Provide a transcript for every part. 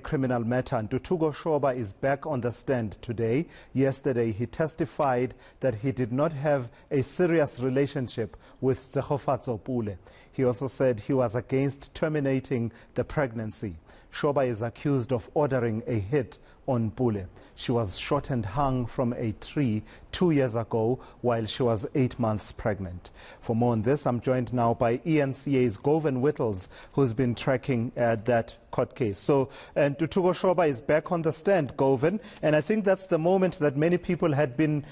criminal matter. Ntuthuko Shoba is back on the stand today. Yesterday, he testified that he did not have a serious relationship with Tshegofatso Pule. He also said he was against terminating the pregnancy. Shoba is accused of ordering a hit on Pule. She was shot and hung from a tree 2 years ago while she was 8 months pregnant. For more on this, I'm joined now by eNCA's Govan Whittles, who's been tracking that court case. So, Ntuthuko Shoba is back on the stand, Govan, and I think that's the moment that many people had been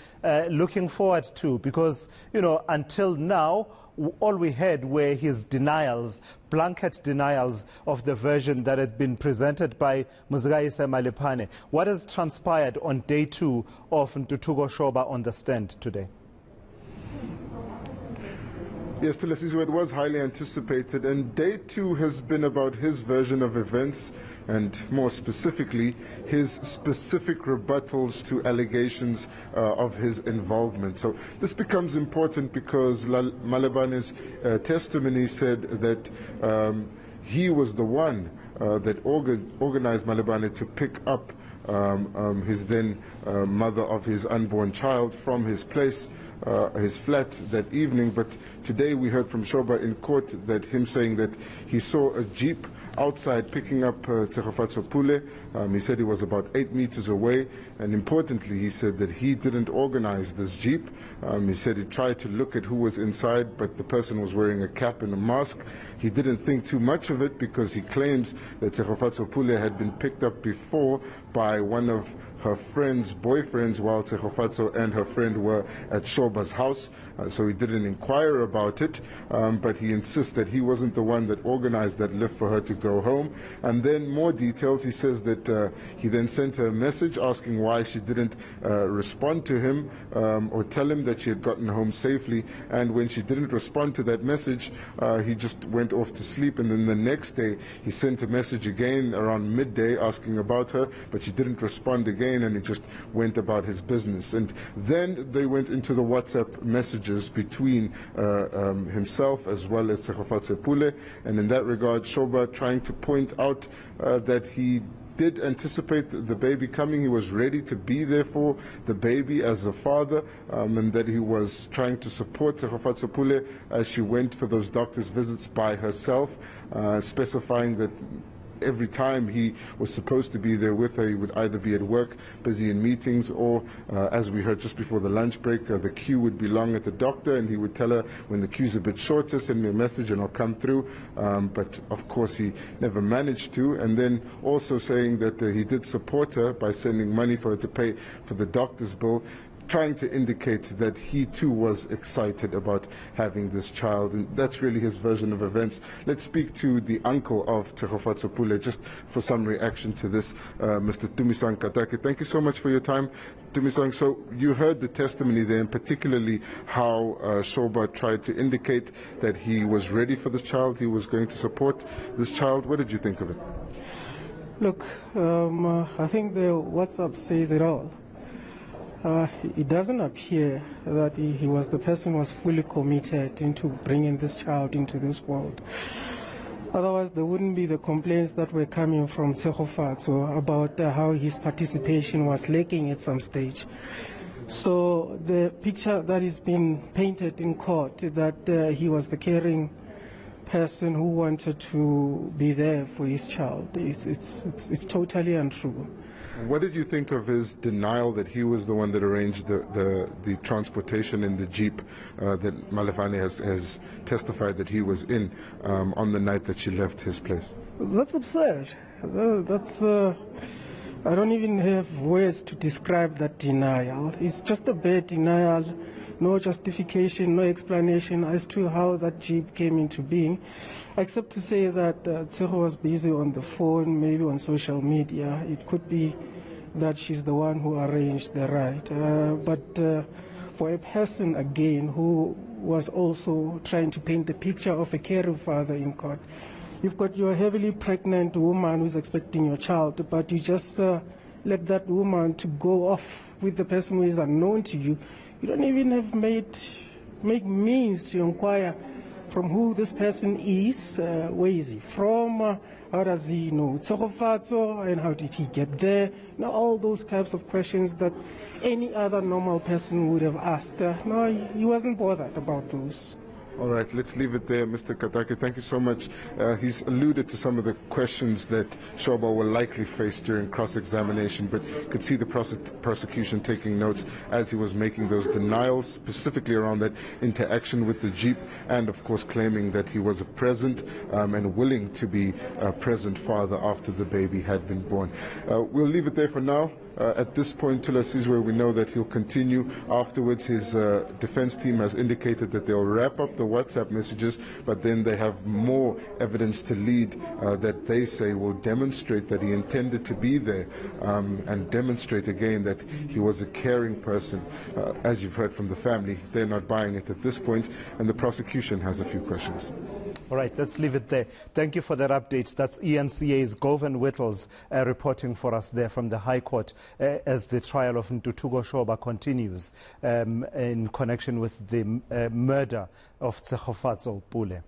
looking forward to, because, you know, until now, all we had were his denials, blanket denials of the version that had been presented by Muzikayise Malipane. What has transpired on day 2 of Ntuthuko Shoba on the stand today? Yes, Tulesizo, it was highly anticipated, and day 2 has been about his version of events, and more specifically, his specific rebuttals to allegations of his involvement. So this becomes important because Malebane's testimony said that he was the one that organized Malebane to pick up his then mother of his unborn child from his place, his flat that evening. But today we heard from Shoba in court that him saying that he saw a jeep outside picking up Tshegofatso Pule. He said he was about 8 meters away, and importantly he said that he didn't organize this jeep. He said he tried to look at who was inside, but the person was wearing a cap and a mask. He didn't think too much of it because he claims that Tshegofatso Pule had been picked up before by one of her friend's boyfriends while Tshegofatso and her friend were at Shoba's house. So he didn't inquire about it, but he insists that he wasn't the one that organized that lift for her to go home. And then more details, he says that he then sent her a message asking why she didn't respond to him or tell him that she had gotten home safely. And when she didn't respond to that message, he just went off to sleep. And then the next day, he sent a message again around midday asking about her, but she didn't respond again, and he just went about his business. And then they went into the WhatsApp messages between himself as well as Tshegofatso Pule, and in that regard, Shoba trying to point out that he did anticipate the baby coming. He was ready to be there for the baby as a father, and that he was trying to support Tshegofatso Pule as she went for those doctor's visits by herself, specifying that every time he was supposed to be there with her, he would either be at work, busy in meetings, or as we heard just before the lunch break, the queue would be long at the doctor, and he would tell her, when the queue's a bit shorter, send me a message and I'll come through. But of course he never managed to. And then also saying that he did support her by sending money for her to pay for the doctor's bill, trying to indicate that he too was excited about having this child. And that's really his version of events. Let's speak to the uncle of Tshegofatso Pule just for some reaction to this, Mr. Tumisang Katake. Thank you so much for your time, Tumisang. So you heard the testimony there, and particularly how Shoba tried to indicate that he was ready for this child, he was going to support this child. What did you think of it? Look, I think the WhatsApp says it all. It doesn't appear that he was the person who was fully committed into bringing this child into this world. Otherwise, there wouldn't be the complaints that were coming from Tshegofatso about how his participation was lacking at some stage. So the picture that is being painted in court, that he was the caring person who wanted to be there for his child, it's totally untrue. What did you think of his denial that he was the one that arranged the transportation in the jeep that Malebane has testified that he was in on the night that she left his place? That's absurd. That's I don't even have words to describe that denial. It's just a bad denial, no justification, no explanation as to how that jeep came into being, except to say that Tshego was busy on the phone, maybe on social media. It could be that she's the one who arranged the ride. But for a person, again, who was also trying to paint the picture of a caring father in court, you've got your heavily pregnant woman who's expecting your child, but you just let that woman to go off with the person who is unknown to you. You don't even have make means to inquire from who this person is, where is he from, how does he know Tshegofatso, and how did he get there? All those types of questions that any other normal person would have asked. No, he wasn't bothered about those. All right, let's leave it there, Mr. Katake. Thank you so much. He's alluded to some of the questions that Shoba will likely face during cross-examination, but you could see the prosecution taking notes as he was making those denials, specifically around that interaction with the Jeep, and of course claiming that he was a present and willing to be a present father after the baby had been born. We'll leave it there for now. At this point, Thulasizwe, we know that he'll continue afterwards. His defense team has indicated that they'll wrap up the WhatsApp messages, but then they have more evidence to lead that they say will demonstrate that he intended to be there and demonstrate again that he was a caring person. As you've heard from the family, they're not buying it at this point, and the prosecution has a few questions. All right, let's leave it there. Thank you for that update. That's eNCA's Govan Whittles reporting for us there from the High Court as the trial of Ntuthuko Shoba continues in connection with the murder of Tshegofatso Pule.